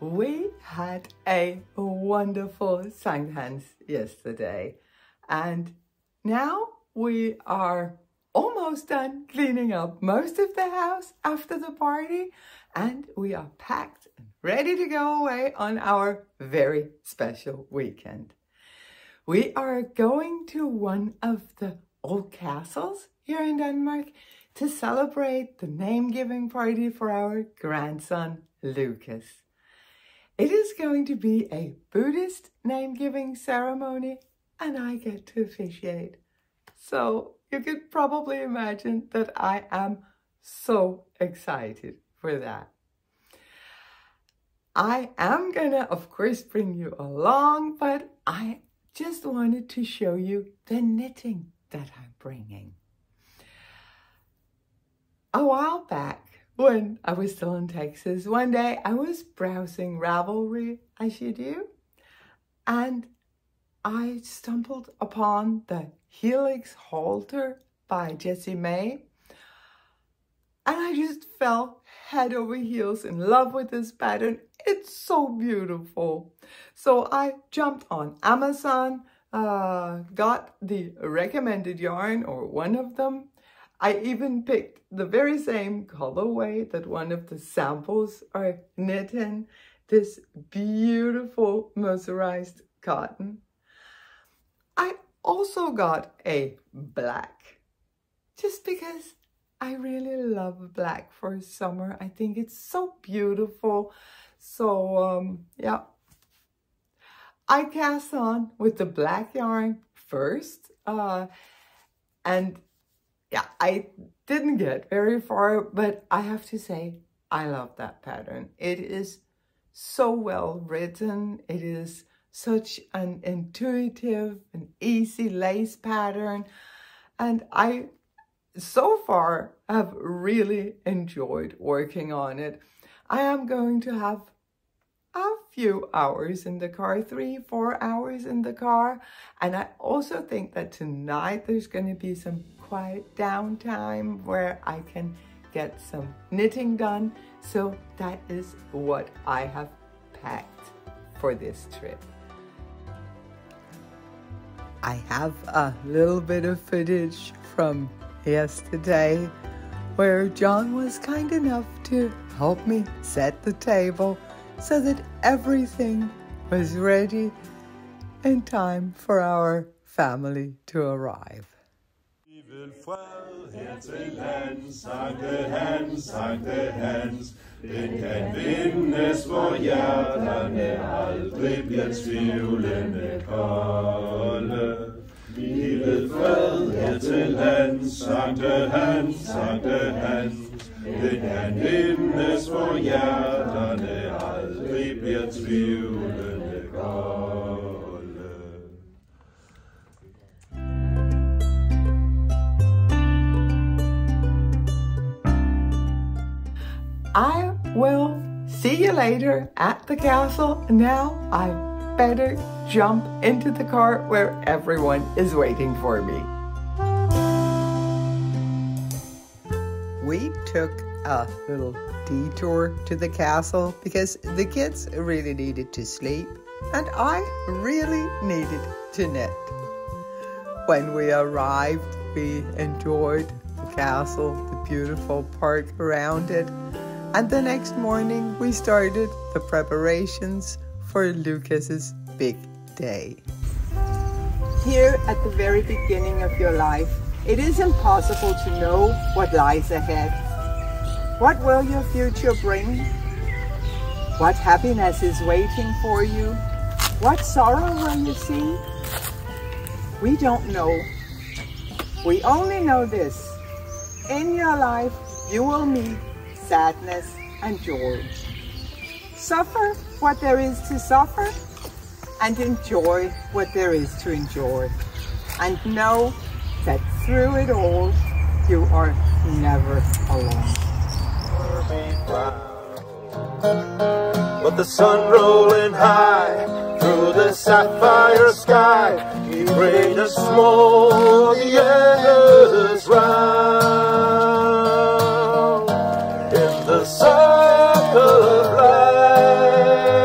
We had a wonderful Sankt yesterday, and now we are almost done cleaning up most of the house after the party, and we are packed and ready to go away on our very special weekend. We are going to one of the old castles here in Denmark to celebrate the name-giving party for our grandson, Lucas. It is going to be a Buddhist name-giving ceremony, and I get to officiate. So you could probably imagine that I am so excited for that. I am gonna, of course, bring you along, but I just wanted to show you the knitting that I'm bringing. A while back, when I was still in Texas, one day I was browsing Ravelry, as you do, and I stumbled upon the Helix halter by Jessie May, and I just fell head over heels in love with this pattern. It's so beautiful. So I jumped on Amazon, got the recommended yarn, or one of them. I even picked the very same colorway that one of the samples are knit in, this beautiful mercerized cotton. I also got a black, just because I really love black for summer. I think it's so beautiful. So yeah, I cast on with the black yarn first, and yeah, I didn't get very far, but I have to say, I love that pattern. It is so well written. It is such an intuitive and easy lace pattern. And I, so far, have really enjoyed working on it. I am going to have a few hours in the car, 3-4 hours in the car. And I also think that tonight there's going to be some quiet downtime where I can get some knitting done. So that is what I have packed for this trip. I have a little bit of footage from yesterday where John was kind enough to help me set the table so that everything was ready in time for our family to arrive. Her til lands, Sankte Hans, den kan vindes, hvor hjerterne aldrig bliver tvivlende kolde. Livet fred her til lands, Sankte Hans, den kan vindes, hvor hjerterne aldrig bliver tvivlende kolde. I will see you later at the castle. Now I better jump into the car where everyone is waiting for me. We took a little detour to the castle because the kids really needed to sleep and I really needed to knit. When we arrived, we enjoyed the castle, the beautiful park around it. And the next morning, we started the preparations for Lucas's big day. Here at the very beginning of your life, it is impossible to know what lies ahead. What will your future bring? What happiness is waiting for you? What sorrow will you see? We don't know. We only know this. In your life, you will meet sadness and joy. Suffer what there is to suffer and enjoy what there is to enjoy. And know that through it all, you are never alone. But the sun rolling high through the sapphire sky, he brings us small the endless round. In the circle of life,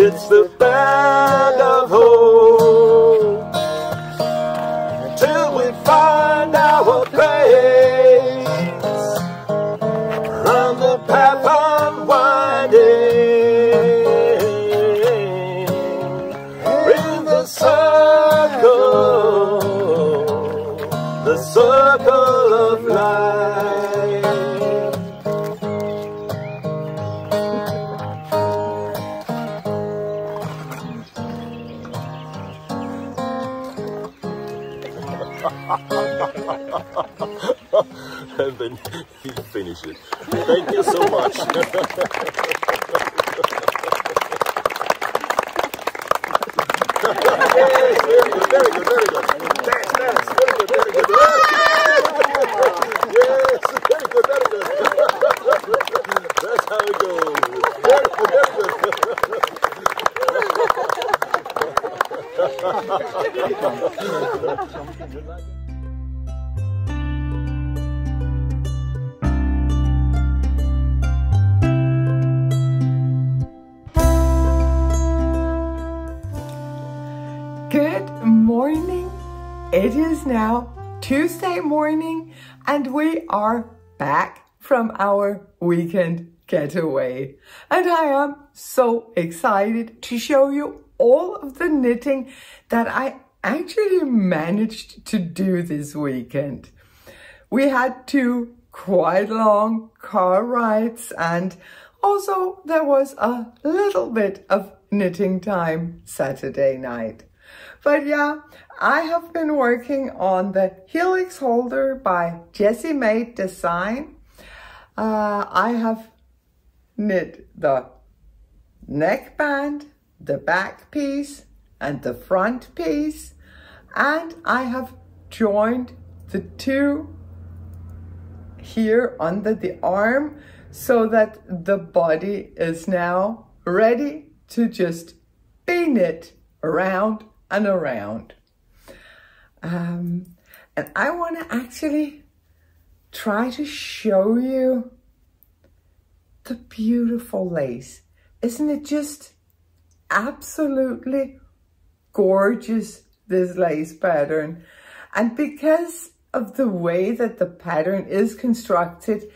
It's the band of hope till we find our place on the path unwinding in the circle of life. And then he finished it. Thank you so much. Very good, very good. Dance, dance, very good, very good. Yes, very good, very good. That's how it goes. Very good, very good. Good morning. It is now Tuesday morning and we are back from our weekend getaway. And I am so excited to show you all of the knitting that I actually managed to do this weekend. We had 2 quite long car rides and also there was a little bit of knitting time Saturday night. But yeah, I have been working on the Helix holder by Jessie Made Design. I have knit the neckband, the back piece, and the front piece. And I have joined the 2 here under the arm so that the body is now ready to just be knit around and around. And I want to actually try to show you the beautiful lace. Isn't it just absolutely gorgeous, this lace pattern? And because of the way that the pattern is constructed,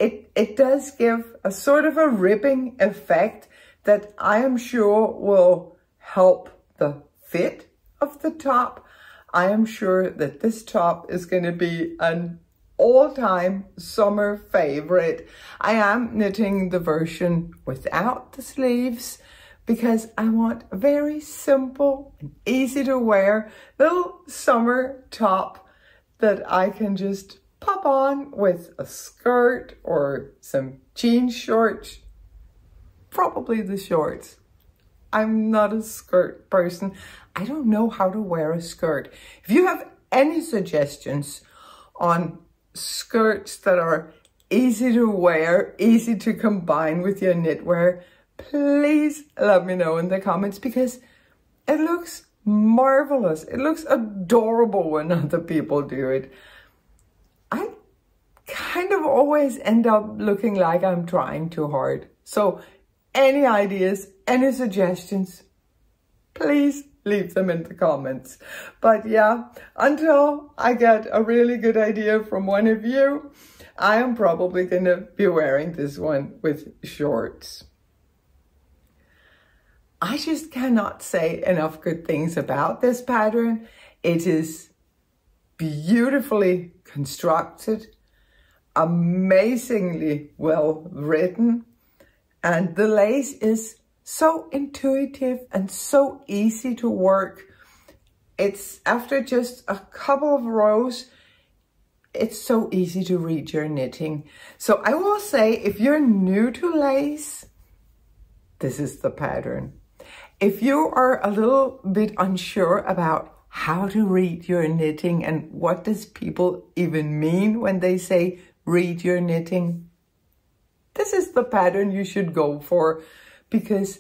it does give a sort of a ribbing effect that I am sure will help the fit of the top. I am sure that this top is going to be an all-time summer favorite. I am knitting the version without the sleeves because I want a very simple and easy to wear little summer top that I can just pop on with a skirt or some jean shorts, probably the shorts. I'm not a skirt person. I don't know how to wear a skirt. If you have any suggestions on skirts that are easy to wear, easy to combine with your knitwear, please let me know in the comments because it looks marvelous. It looks adorable when other people do it. I kind of always end up looking like I'm trying too hard. So any ideas, any suggestions, please leave them in the comments. But yeah, until I get a really good idea from one of you, I am probably going to be wearing this one with shorts. I just cannot say enough good things about this pattern. It is beautifully constructed, amazingly well written, and the lace is so intuitive and so easy to work. It's after just a couple of rows, it's so easy to read your knitting. So I will say, if you're new to lace, this is the pattern. If you are a little bit unsure about how to read your knitting and what does people even mean when they say read your knitting, this is the pattern you should go for, because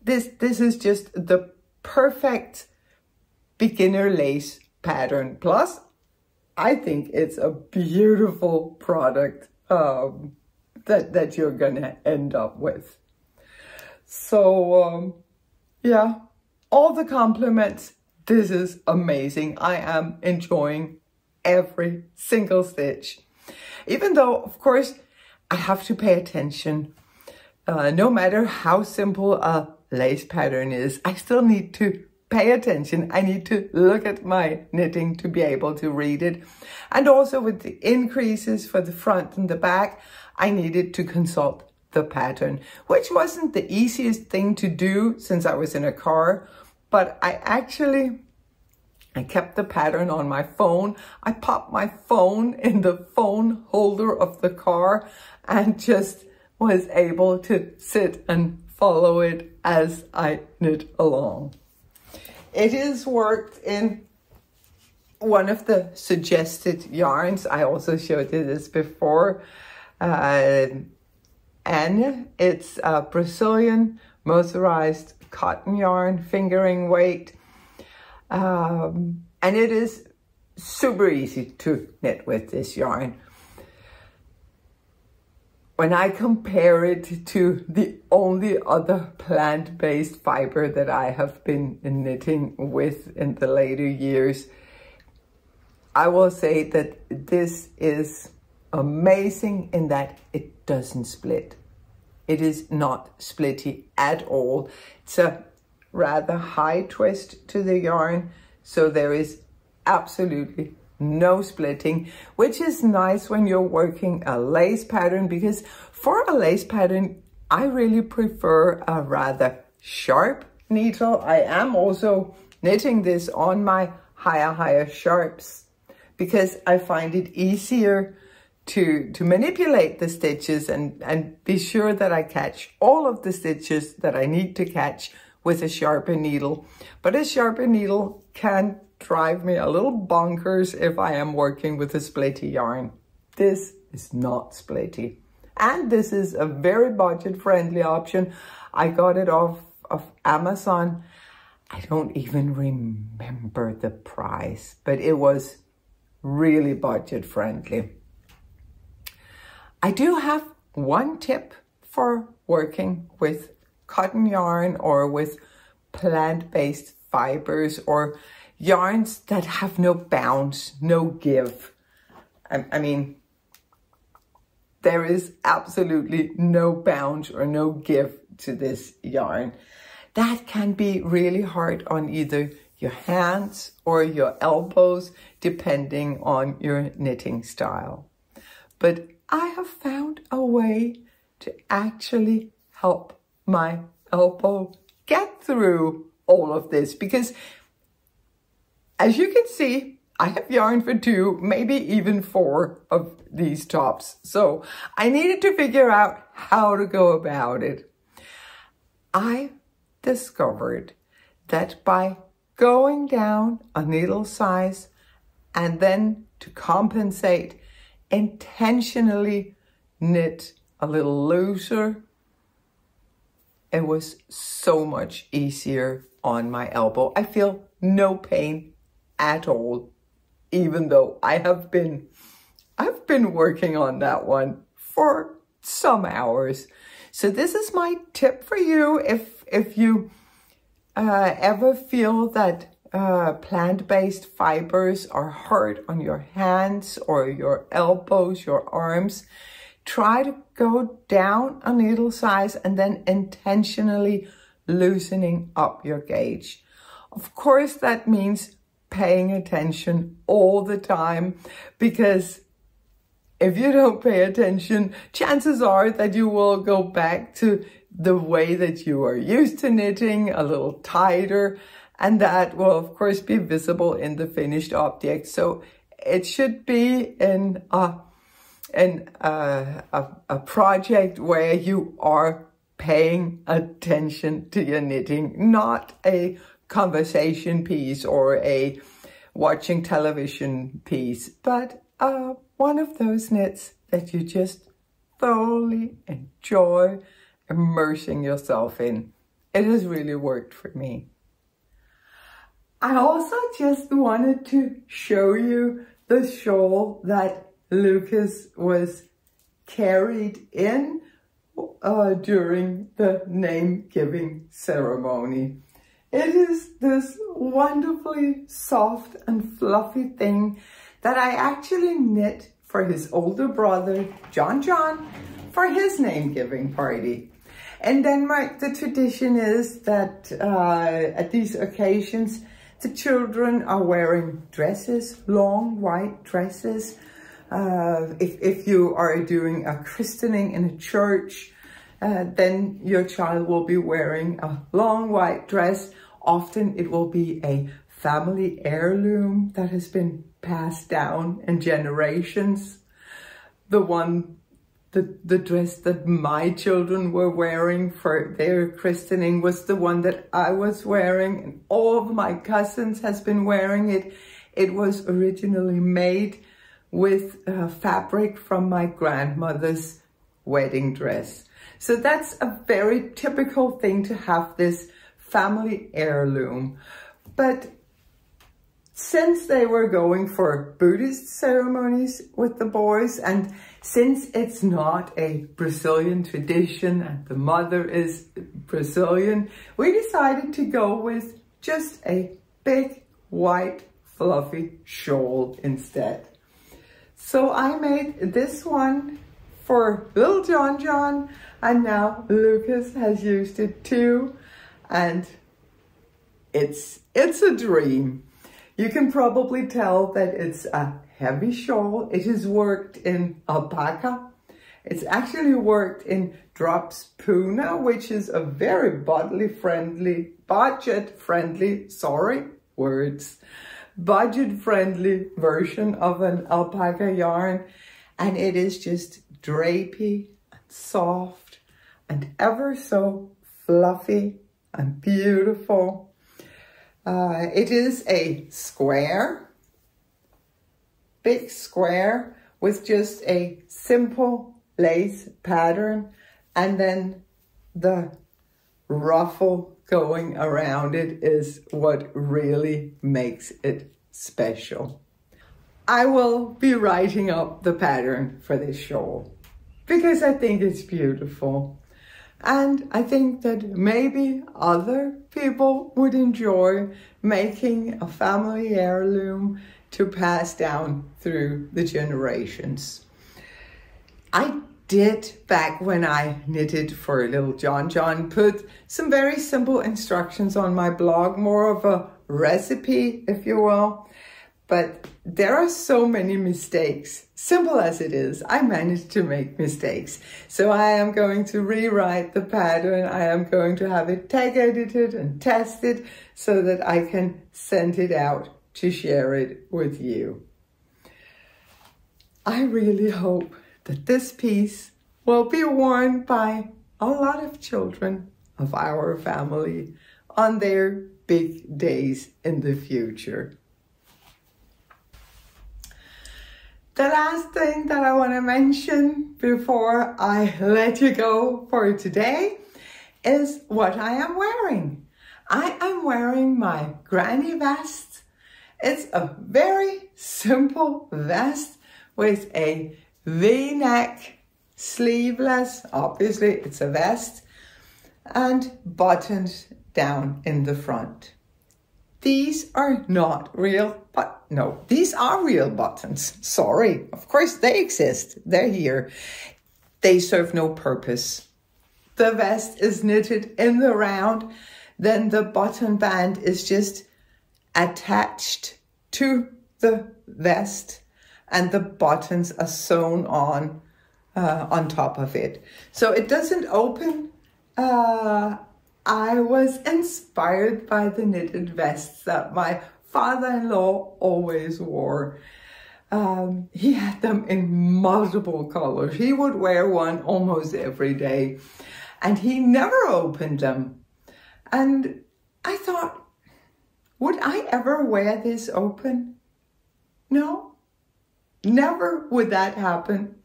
this is just the perfect beginner lace pattern. Plus, I think it's a beautiful product that you're gonna end up with. So, yeah, all the compliments. This is amazing. I am enjoying every single stitch. Even though, of course, I have to pay attention. No matter how simple a lace pattern is, I still need to pay attention. I need to look at my knitting to be able to read it. And also with the increases for the front and the back, I needed to consult the pattern, which wasn't the easiest thing to do since I was in a car, but I kept the pattern on my phone. I popped my phone in the phone holder of the car and just was able to sit and follow it as I knit along. It is worked in one of the suggested yarns. I also showed you this before. And it's a Brazilian moisturized cotton yarn, fingering weight. And it is super easy to knit with this yarn. When I compare it to the only other plant-based fiber that I have been knitting with in the later years, I will say that this is amazing in that it doesn't split. It is not splitty at all. It's a rather high twist to the yarn, so there is absolutely no splitting, which is nice when you're working a lace pattern, because for a lace pattern, I really prefer a rather sharp needle. I am also knitting this on my higher sharps because I find it easier to manipulate the stitches and be sure that I catch all of the stitches that I need to catch with a sharper needle. But a sharper needle can drive me a little bonkers if I am working with a splitty yarn. This is not splitty. And this is a very budget-friendly option. I got it off of Amazon. I don't even remember the price, but it was really budget-friendly. I do have one tip for working with cotton yarn or with plant-based fibers or yarns that have no bounce, no give. I mean, there is absolutely no bounce or no give to this yarn. That can be really hard on either your hands or your elbows, depending on your knitting style. But I have found a way to actually help my elbow get through all of this, because as you can see, I have yarn for 2, maybe even 4 of these tops. So I needed to figure out how to go about it. I discovered that by going down a needle size and then to compensate, intentionally knit a little looser, it was so much easier on my elbow. I feel no pain at all, even though I've been working on that one for some hours. So this is my tip for you if you ever feel that plant-based fibers are hard on your hands or your elbows, your arms. Try to go down a needle size and then intentionally loosening up your gauge. Of course, that means paying attention all the time, because if you don't pay attention, chances are that you will go back to the way that you are used to knitting, a little tighter, and that will of course be visible in the finished object. So it should be in a project where you are paying attention to your knitting, not a conversation piece or a watching television piece, but one of those knits that you just thoroughly enjoy immersing yourself in. It has really worked for me. I also just wanted to show you the shawl that Lucas was carried in during the name-giving ceremony. It is this wonderfully soft and fluffy thing that I actually knit for his older brother, John, for his name-giving party. In Denmark, the tradition is that at these occasions, the children are wearing dresses, long white dresses. If you are doing a christening in a church, then your child will be wearing a long white dress. Often it will be a family heirloom that has been passed down in generations. The dress that my children were wearing for their christening was the one that I was wearing, and all of my cousins has been wearing it. It was originally made with fabric from my grandmother's wedding dress. So that's a very typical thing to have, this family heirloom. But since they were going for Buddhist ceremonies with the boys, and since it's not a Brazilian tradition and the mother is Brazilian, we decided to go with just a big white fluffy shawl instead. So I made this one for little John, and now Lucas has used it too, and it's a dream. You can probably tell that it's a heavy shawl. It is worked in alpaca. It's actually worked in drops puna, which is a very budget-friendly version of an alpaca yarn. And it is just drapey and soft and ever so fluffy and beautiful. It is a square, big square with just a simple lace pattern, and then the ruffle going around it is what really makes it special. I will be writing up the pattern for this shawl because I think it's beautiful. And I think that maybe other people would enjoy making a family heirloom to pass down through the generations. I did, back when I knitted for little John, put some very simple instructions on my blog, more of a recipe, if you will. But there are so many mistakes. Simple as it is, I managed to make mistakes. So I am going to rewrite the pattern. I am going to have it tag edited and tested so that I can send it out to share it with you. I really hope that this piece will be worn by a lot of children of our family on their big days in the future. The last thing that I want to mention before I let you go for today is what I am wearing. I am wearing my granny vest. It's a very simple vest with a V-neck, sleeveless, obviously it's a vest, and buttons down in the front. These are not real, but no, these are real buttons. Sorry, of course they exist. They're here. They serve no purpose. The vest is knitted in the round, then the button band is just attached to the vest, and the buttons are sewn on top of it. So it doesn't open. I was inspired by the knitted vests that my father-in-law always wore. He had them in multiple colors. He would wear one almost every day, and he never opened them. And I thought, would I ever wear this open? No, never would that happen.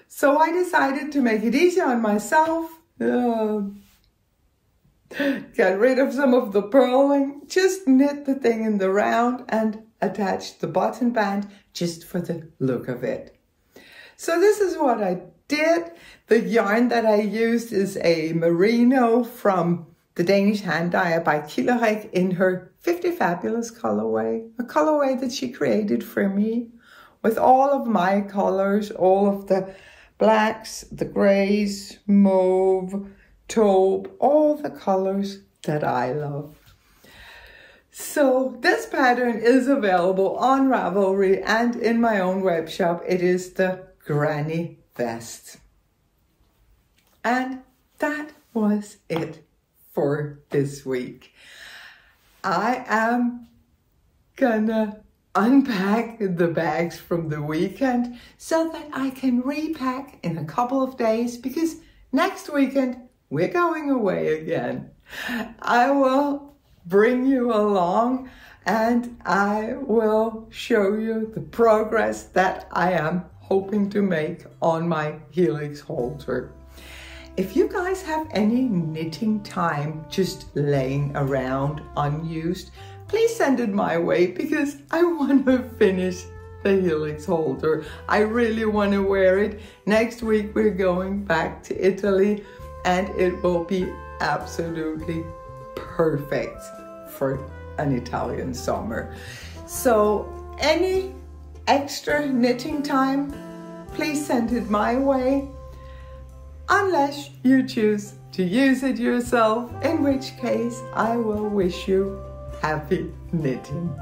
So I decided to make it easy on myself. Get rid of some of the purling, just knit the thing in the round and attach the button band just for the look of it. So this is what I did. The yarn that I used is a merino from the Danish hand dyer by Killerik in her Fiftyfabulous colorway, a colorway that she created for me with all of my colors, all of the blacks, the grays, mauve, taupe, all the colors that I love. So this pattern is available on Ravelry and in my own web shop. It is the Granny Vest. And that was it for this week. I am gonna unpack the bags from the weekend so that I can repack in a couple of days, because next weekend we're going away again. I will bring you along and I will show you the progress that I am hoping to make on my helix halter. If you guys have any knitting time just laying around unused, please send it my way, because I want to finish the helix halter. I really want to wear it. Next week we're going back to Italy and it will be absolutely perfect for an Italian summer. So any extra knitting time, please send it my way, unless you choose to use it yourself, in which case I will wish you happy knitting.